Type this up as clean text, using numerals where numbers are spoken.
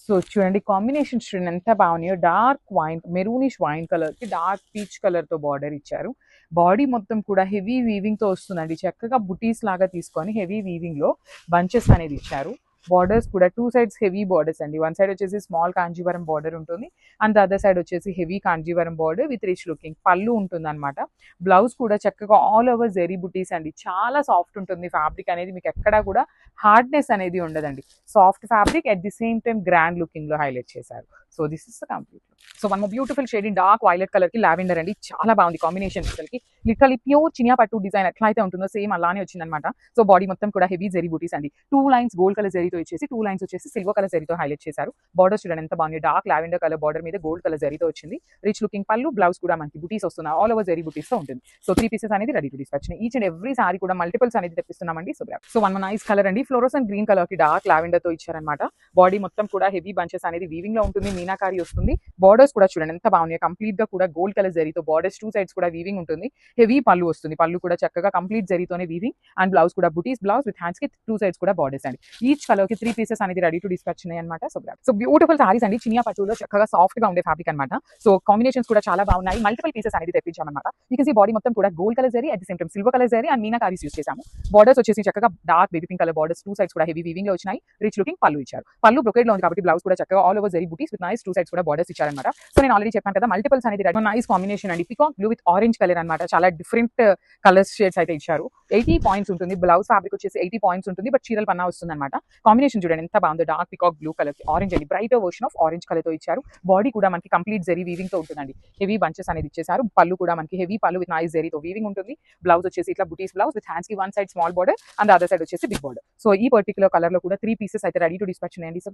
So చూడండి combination చూడండి ఎంత బాగున్నాయో. Dark wine, maroonish wine colour కి డార్క్ పీచ్ కలర్ తో బార్డర్ ఇచ్చారు. బాడీ మొత్తం కూడా హెవీ వీవింగ్ తో వస్తుందండి. చక్కగా బుటీస్ లాగా తీసుకొని హెవీ వీవింగ్ లో బంచెస్ అనేది ఇచ్చారు. బార్డర్స్ కూడా టూ సైడ్స్ హెవీ బార్డర్స్ అండి. వన్ సైడ్ వచ్చేసి స్మాల్ కాంజీవరం బార్డర్ ఉంటుంది అండ్ అదర్ సైడ్ వచ్చేసి heavy Kanjeevaram border with rich looking పళ్ళు ఉంటుంది అనమాట. బ్లౌజ్ కూడా చక్కగా ఆల్ ఓవర్ జెరీ బుటీస్ అండి. చాలా సాఫ్ట్ ఉంటుంది ఫ్యాబ్రిక్ అనేది, మీకు ఎక్కడా కూడా హార్డ్నెస్ అనేది ఉండదండి. Soft fabric at the same time grand looking లో హైలైట్ చేశారు. So this is the complete. So one beautiful shade in dark violet colour కి లావెండర్ అండి. చాలా బాగుంది కాంబినేషన్. అసలుకి లిటరలీ ప్యూర్ చినియా పట్టు డిజైన్ ఎట్లా అయితే ఉంటుందో సేమ్ అలానే వచ్చిందనమాట. సో బాడీ మొత్తం కూడా హెవీ జెరీ బూటీస్ అండి. టూ లైన్స్ గోల్డ్ కలర్ జరీతో ఇచ్చేసి టూ లైన్స్ వచ్చేసి సిల్వర్ కలర్ జరీతో హైలైట్ చేశారు. బార్డర్ చూడండి ఎంత బాగుంది. డార్క్ లావెండర్ కలర్ బార్డర్ మీద గోల్డ్ కలర్ జరీతో వచ్చింది. రిచ్ లుకింగ్ పళ్ళు, బ్లౌజ్ కూడా మనకి బూటీస్ వస్తున్నాయి. ఆల్ ఓవర్ జరీ బూటీస్ తో ఉంటుంది. సో 3 పీసెస్ అనేది ready to dispatch. Each and every sorry కూడా మల్టిపుల్స్ అనేది తెప్పిస్తున్నామండి. సో వన్ నైస్ కలర్ అండి. ఫ్లోరోసెంట్ గ్రీన్ కలర్ కి డార్క్ లావెండర్ తో ఇచ్చారనమాట. బాడీ మొత్తం కూడా హెవీ బంచెస్ అనేది వీవింగ్ లో ఉంటుంది. మీనాకారి వస్తుంది. బార్డర్స్ కూడా చూడండి ఎంత బాగున్నాయి. కంప్లీట్ గా కూడా గోల్డ్ కలర్ జరీతో బార్డర్స్ టూ సైడ్స్ కూడా వీవింగ్ ఉంటుంది. హెవీ పళ్ళు వస్తుంది. పళ్ళు కూడా చక్కగా కంప్లీట్ జరీతోనే వీవింగ్ అండ్ బ్లౌజ్ కూడా బుటీస్ బ్లౌజ్ విత్ హ్యాండ్స్ కి టూ సైడ్స్ కూడా బార్డర్స్ అండి. ఈచ్ కలర్ కి 3 పీసెస్ అనేది రెడీ టు డిస్పాచ్ ఉన్నాయి అనమాట. సో బ్యూటిఫుల్ సారీస్ అండి. చినియా పట్టులో చక్కగా సాఫ్ట్ గా ఉండే ఫ్యాబ్రిక్ అనమాట. సో కాంబినేషన్స్ కూడా చాలా బాగున్నాయి. మల్టిపుల్ పీసెస్ అనేది తెప్పించామన్నమాట. ఈ బాడీ మొత్తం కూడా gold colour zari at the same time silver colour zari and meenakaris use చేశాము. బార్డర్స్ వచ్చేసి చక్కగా dark baby pink colour borders two sides కూడా హెవీ వీవింగ్ లో వచ్చినాయి. రిచ్ లుకింగ్ పళ్ళు ఇచ్చారు. పళ్ళు బ్రొకేడ్ లో ఉంది కాబట్టి బ్లౌజ్ కూడా చక్కగా all over zari butis with nice two sides కూడా బార్డర్స్ ఇచ్చారన్నమాట. సో నేను ఆల్రెడీ చెప్పాను కదా మల్టిపుల్స్ అనేది నైస్ కాంబినేషన్ అండి. Peacock blue with orange colour అనమాట. చాలా డిఫరెంట్ కలర్స్ షేడ్స్ అయితే ఇచ్చారు. 80 పాయింట్స్ ఉంటుంది. బ్లౌజ్ ఫ్యాబ్రిక్ వచ్చేసి 80 పాయింట్స్ ఉంటుంది. బట్ చీరల పన్నా వస్తుంది అనమాట. కాంబినేషన్ చూడండి ఎంత బాగుందో. Dark peacock blue colour orange అండి. Brighter version of orange colour తో ఇచ్చారు. బాడీ కూడా మనకి కంప్లీట్ జరీ వీవింగ్ తో ఉంటుందండి. హెవీ బంచెస్ అనేది ఇచ్చేసారు. పళ్ళు కూడా మనకి హెవీ పళ్ళు విత్ నైస్ జరీతో వీవింగ్ ఉంటుంది. బ్లౌజ్ వచ్చేసి ఇట్లా బుటీస్ బ్లౌజ్ విత్ హ్యాండ్స్ కి one side small border and other side వచ్చేసి బిగ్ బార్డర్. సో ఈ పర్టికులర్ కలర్ లో కూడా 3 పీసెస్ అయితే రెడీ టు డిస్పాచ్ ఉన్నాయండి. సో